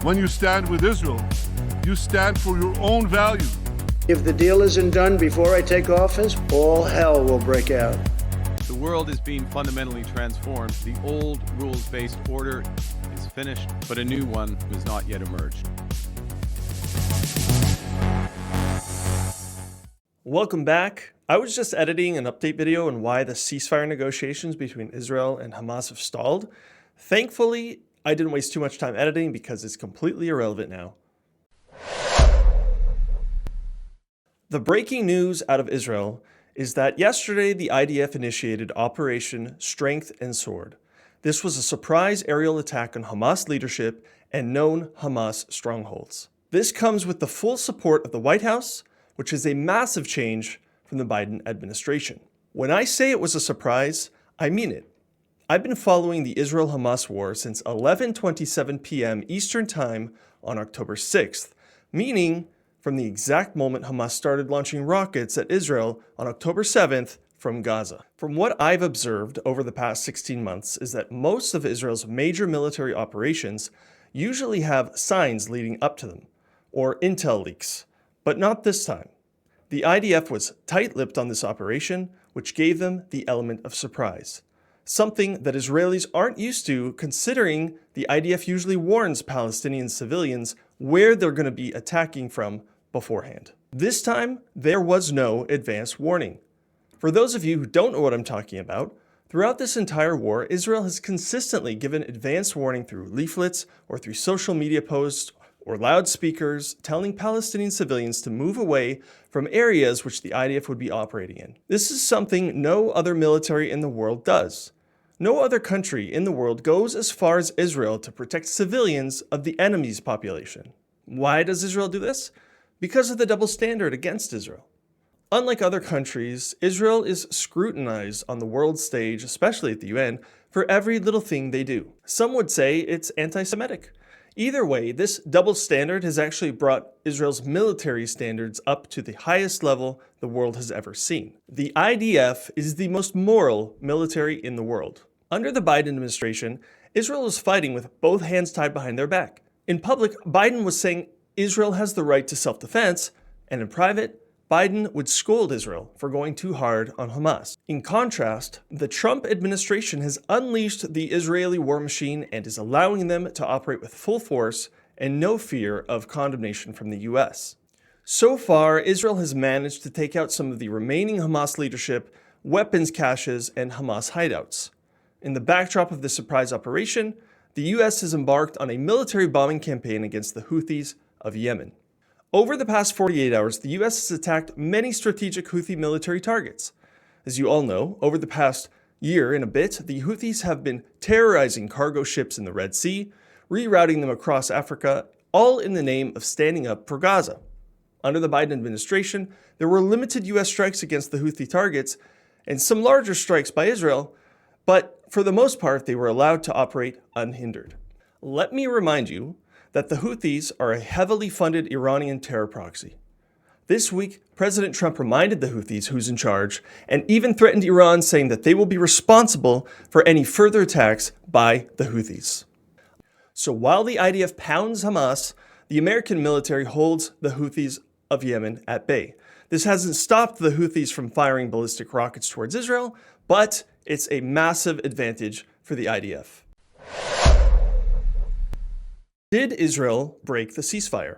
When you stand with Israel, you stand for your own values. If the deal isn't done before I take office, all hell will break out. The world is being fundamentally transformed. The old rules-based order is finished, but a new one has not yet emerged. Welcome back. I was just editing an update video on why the ceasefire negotiations between Israel and Hamas have stalled. Thankfully, I didn't waste too much time editing because it's completely irrelevant now. The breaking news out of Israel is that yesterday the IDF initiated Operation Strength and Sword. This was a surprise aerial attack on Hamas leadership and known Hamas strongholds. This comes with the full support of the White House, which is a massive change from the Biden administration. When I say it was a surprise, I mean it. I've been following the Israel-Hamas war since 11:27 p.m. Eastern Time on October 6th, meaning from the exact moment Hamas started launching rockets at Israel on October 7th from Gaza. From what I've observed over the past 16 months is that most of Israel's major military operations usually have signs leading up to them, or intel leaks, but not this time. The IDF was tight-lipped on this operation, which gave them the element of surprise. Something that Israelis aren't used to, considering the IDF usually warns Palestinian civilians where they're going to be attacking from beforehand. This time, there was no advance warning. For those of you who don't know what I'm talking about, throughout this entire war, Israel has consistently given advance warning through leaflets or through social media posts or loudspeakers telling Palestinian civilians to move away from areas which the IDF would be operating in. This is something no other military in the world does. No other country in the world goes as far as Israel to protect civilians of the enemy's population. Why does Israel do this? Because of the double standard against Israel. Unlike other countries, Israel is scrutinized on the world stage, especially at the UN, for every little thing they do. Some would say it's anti-Semitic. Either way, this double standard has actually brought Israel's military standards up to the highest level the world has ever seen. The IDF is the most moral military in the world. Under the Biden administration, Israel was fighting with both hands tied behind their back. In public, Biden was saying Israel has the right to self-defense, and in private, Biden would scold Israel for going too hard on Hamas. In contrast, the Trump administration has unleashed the Israeli war machine and is allowing them to operate with full force and no fear of condemnation from the US. So far, Israel has managed to take out some of the remaining Hamas leadership, weapons caches, and Hamas hideouts. In the backdrop of this surprise operation, the US has embarked on a military bombing campaign against the Houthis of Yemen. Over the past 48 hours, the US has attacked many strategic Houthi military targets. As you all know, over the past year and a bit, the Houthis have been terrorizing cargo ships in the Red Sea, rerouting them across Africa, all in the name of standing up for Gaza. Under the Biden administration, there were limited US strikes against the Houthi targets and some larger strikes by Israel, but for the most part, they were allowed to operate unhindered. Let me remind you that the Houthis are a heavily funded Iranian terror proxy. This week, President Trump reminded the Houthis who's in charge and even threatened Iran, saying that they will be responsible for any further attacks by the Houthis. So while the IDF pounds Hamas, the American military holds the Houthis of Yemen at bay. This hasn't stopped the Houthis from firing ballistic rockets towards Israel, but it's a massive advantage for the IDF. Did Israel break the ceasefire?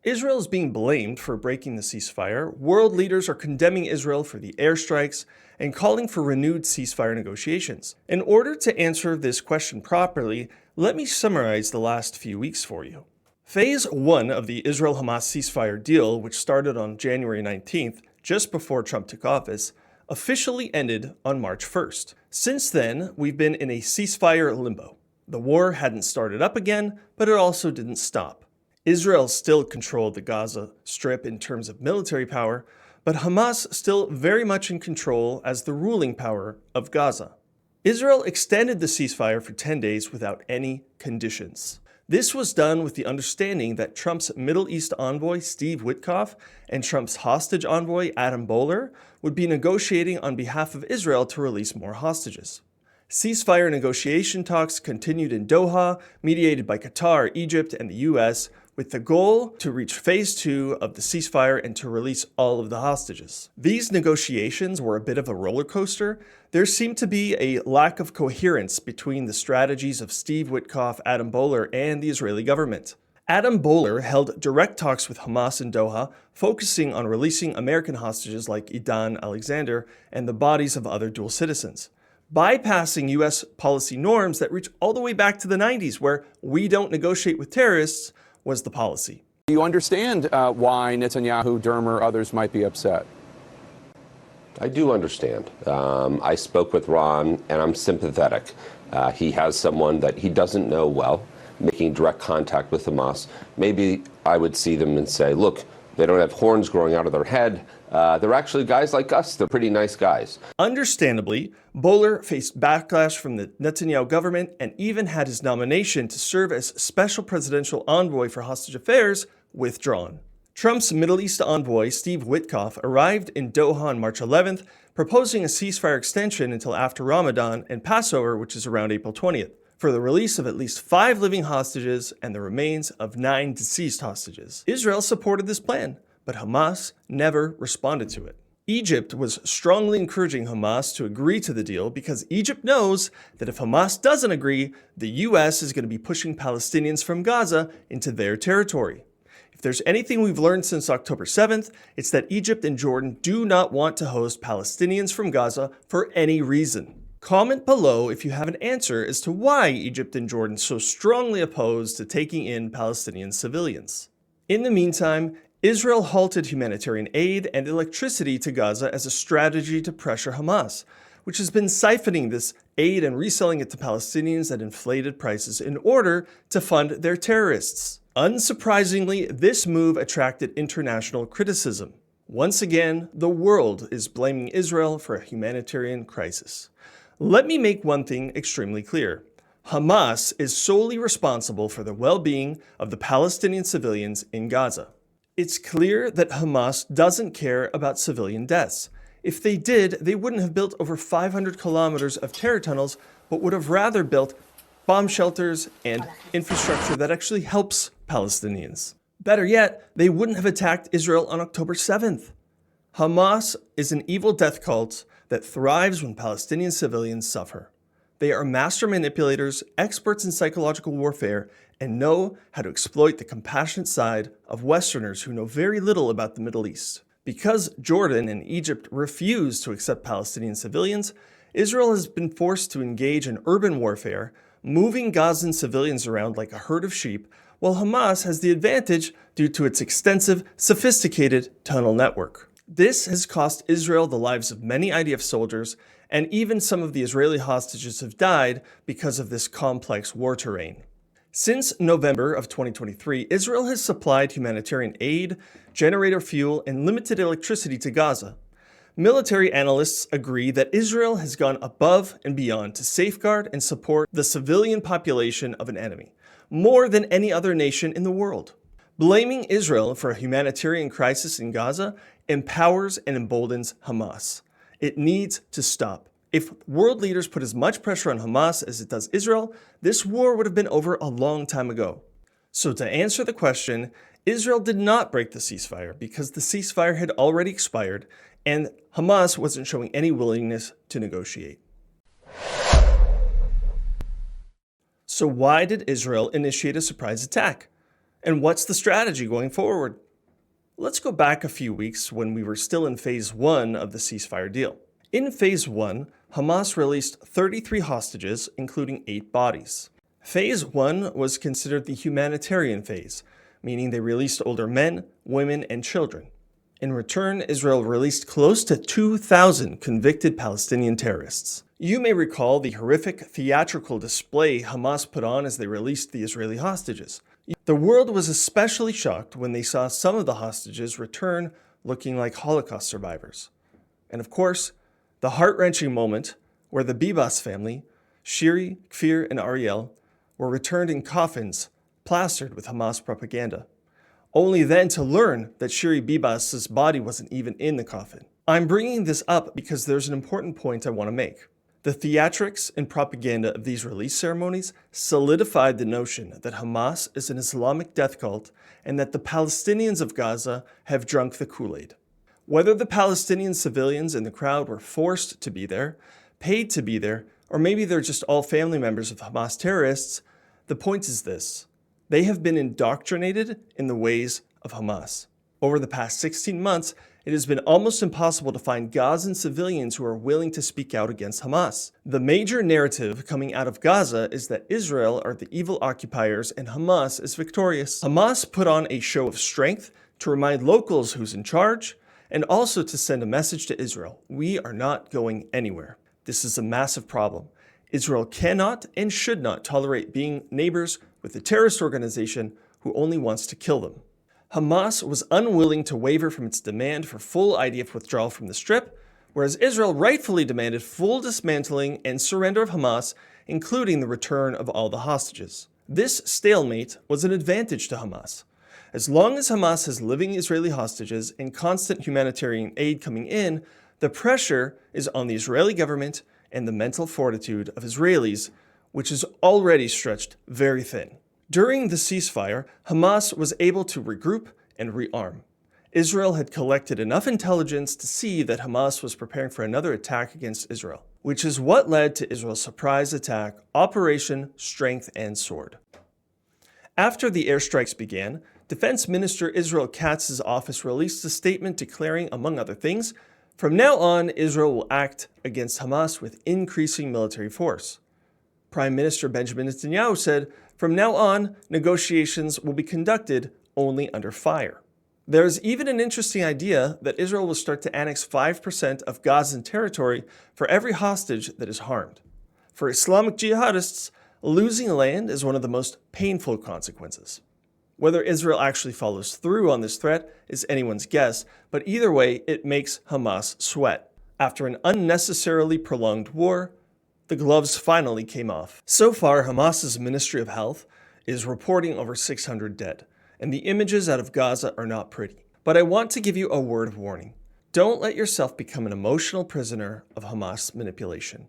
Israel is being blamed for breaking the ceasefire. World leaders are condemning Israel for the airstrikes and calling for renewed ceasefire negotiations. In order to answer this question properly, let me summarize the last few weeks for you. Phase 1 of the Israel-Hamas ceasefire deal, which started on January 19th, just before Trump took office, officially ended on March 1st. Since then, we've been in a ceasefire limbo. The war hadn't started up again, but it also didn't stop. Israel still controlled the Gaza Strip in terms of military power, but Hamas still very much in control as the ruling power of Gaza. Israel extended the ceasefire for 10 days without any conditions. This was done with the understanding that Trump's Middle East envoy, Steve Witkoff, and Trump's hostage envoy, Adam Boehler, would be negotiating on behalf of Israel to release more hostages. Ceasefire negotiation talks continued in Doha, mediated by Qatar, Egypt, and the US, with the goal to reach phase 2 of the ceasefire and to release all of the hostages. These negotiations were a bit of a roller coaster. There seemed to be a lack of coherence between the strategies of Steve Witkoff, Adam Boehler, and the Israeli government. Adam Boehler held direct talks with Hamas in Doha, focusing on releasing American hostages like Idan Alexander and the bodies of other dual citizens, bypassing U.S. policy norms that reach all the way back to the 90s, where we don't negotiate with terrorists was the policy. Do you understand why Netanyahu, Dermer, others might be upset? I do understand. I spoke with Ron, and I'm sympathetic. He has someone that he doesn't know well, making direct contact with Hamas. Maybe I would see them and say, look, they don't have horns growing out of their head. They're actually guys like us. They're pretty nice guys. Understandably, Boehler faced backlash from the Netanyahu government and even had his nomination to serve as special presidential envoy for hostage affairs withdrawn. Trump's Middle East envoy, Steve Witkoff, arrived in Doha on March 11th, proposing a ceasefire extension until after Ramadan and Passover, which is around April 20th, for the release of at least 5 living hostages and the remains of 9 deceased hostages. Israel supported this plan, but Hamas never responded to it. Egypt was strongly encouraging Hamas to agree to the deal because Egypt knows that if Hamas doesn't agree, the US is going to be pushing Palestinians from Gaza into their territory. If there's anything we've learned since October 7th, it's that Egypt and Jordan do not want to host Palestinians from Gaza for any reason. Comment below if you have an answer as to why Egypt and Jordan so strongly opposed to taking in Palestinian civilians. In the meantime, Israel halted humanitarian aid and electricity to Gaza as a strategy to pressure Hamas, which has been siphoning this aid and reselling it to Palestinians at inflated prices in order to fund their terrorists. Unsurprisingly, this move attracted international criticism. Once again, the world is blaming Israel for a humanitarian crisis. Let me make one thing extremely clear. Hamas is solely responsible for the well-being of the Palestinian civilians in Gaza. It's clear that Hamas doesn't care about civilian deaths. If they did, they wouldn't have built over 500 kilometers of terror tunnels, but would have rather built bomb shelters and infrastructure that actually helps Palestinians. Better yet, they wouldn't have attacked Israel on October 7th. Hamas is an evil death cult that thrives when Palestinian civilians suffer. They are master manipulators, experts in psychological warfare, and know how to exploit the compassionate side of Westerners who know very little about the Middle East. Because Jordan and Egypt refuse to accept Palestinian civilians, Israel has been forced to engage in urban warfare, moving Gazan civilians around like a herd of sheep, while Hamas has the advantage due to its extensive, sophisticated tunnel network. This has cost Israel the lives of many IDF soldiers, and even some of the Israeli hostages have died because of this complex war terrain. Since November of 2023, Israel has supplied humanitarian aid, generator fuel, and limited electricity to Gaza. Military analysts agree that Israel has gone above and beyond to safeguard and support the civilian population of an enemy, more than any other nation in the world. Blaming Israel for a humanitarian crisis in Gaza empowers and emboldens Hamas. It needs to stop. If world leaders put as much pressure on Hamas as it does Israel, this war would have been over a long time ago. So to answer the question, Israel did not break the ceasefire because the ceasefire had already expired and Hamas wasn't showing any willingness to negotiate. So why did Israel initiate a surprise attack? And what's the strategy going forward? Let's go back a few weeks when we were still in phase 1 of the ceasefire deal. In phase 1, Hamas released 33 hostages, including 8 bodies. Phase 1 was considered the humanitarian phase, meaning they released older men, women, and children. In return, Israel released close to 2,000 convicted Palestinian terrorists. You may recall the horrific theatrical display Hamas put on as they released the Israeli hostages. The world was especially shocked when they saw some of the hostages return looking like Holocaust survivors. And of course, the heart-wrenching moment where the Bibas family, Shiri, Kfir, and Ariel, were returned in coffins plastered with Hamas propaganda, only then to learn that Shiri Bibas' body wasn't even in the coffin. I'm bringing this up because there's an important point I want to make. The theatrics and propaganda of these release ceremonies solidified the notion that Hamas is an Islamic death cult and that the Palestinians of Gaza have drunk the Kool-Aid. Whether the Palestinian civilians in the crowd were forced to be there, paid to be there, or maybe they're just all family members of Hamas terrorists, the point is this: they have been indoctrinated in the ways of Hamas. Over the past 16 months, it has been almost impossible to find Gazan civilians who are willing to speak out against Hamas. The major narrative coming out of Gaza is that Israel are the evil occupiers and Hamas is victorious. Hamas put on a show of strength to remind locals who's in charge, and also to send a message to Israel: we are not going anywhere. This is a massive problem. Israel cannot and should not tolerate being neighbors with a terrorist organization who only wants to kill them. Hamas was unwilling to waver from its demand for full IDF withdrawal from the Strip, whereas Israel rightfully demanded full dismantling and surrender of Hamas, including the return of all the hostages. This stalemate was an advantage to Hamas. As long as Hamas has living Israeli hostages and constant humanitarian aid coming in, the pressure is on the Israeli government and the mental fortitude of Israelis, which is already stretched very thin. During the ceasefire, Hamas was able to regroup and rearm. Israel had collected enough intelligence to see that Hamas was preparing for another attack against Israel, which is what led to Israel's surprise attack, Operation Strength and Sword. After the airstrikes began, Defense Minister Israel Katz's office released a statement declaring, among other things, from now on, Israel will act against Hamas with increasing military force. Prime Minister Benjamin Netanyahu said, from now on, negotiations will be conducted only under fire. There is even an interesting idea that Israel will start to annex 5% of Gazan territory for every hostage that is harmed. For Islamic jihadists, losing land is one of the most painful consequences. Whether Israel actually follows through on this threat is anyone's guess, but either way, it makes Hamas sweat. After an unnecessarily prolonged war, the gloves finally came off. So far, Hamas's Ministry of Health is reporting over 600 dead, and the images out of Gaza are not pretty. But I want to give you a word of warning. Don't let yourself become an emotional prisoner of Hamas manipulation.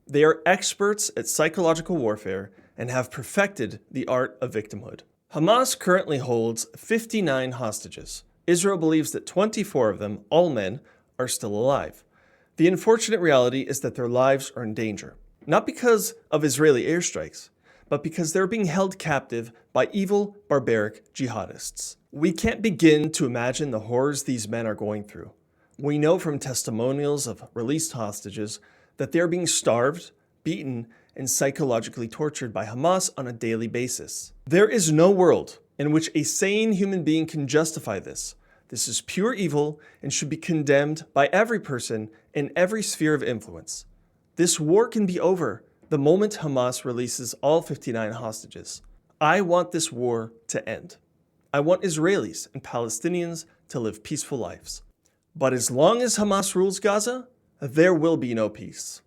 They are experts at psychological warfare and have perfected the art of victimhood. Hamas currently holds 59 hostages. Israel believes that 24 of them, all men, are still alive. The unfortunate reality is that their lives are in danger. Not because of Israeli airstrikes, but because they're being held captive by evil, barbaric jihadists. We can't begin to imagine the horrors these men are going through. We know from testimonials of released hostages that they're being starved, beaten, and psychologically tortured by Hamas on a daily basis. There is no world in which a sane human being can justify this. This is pure evil and should be condemned by every person in every sphere of influence. This war can be over the moment Hamas releases all 59 hostages. I want this war to end. I want Israelis and Palestinians to live peaceful lives. But as long as Hamas rules Gaza, there will be no peace.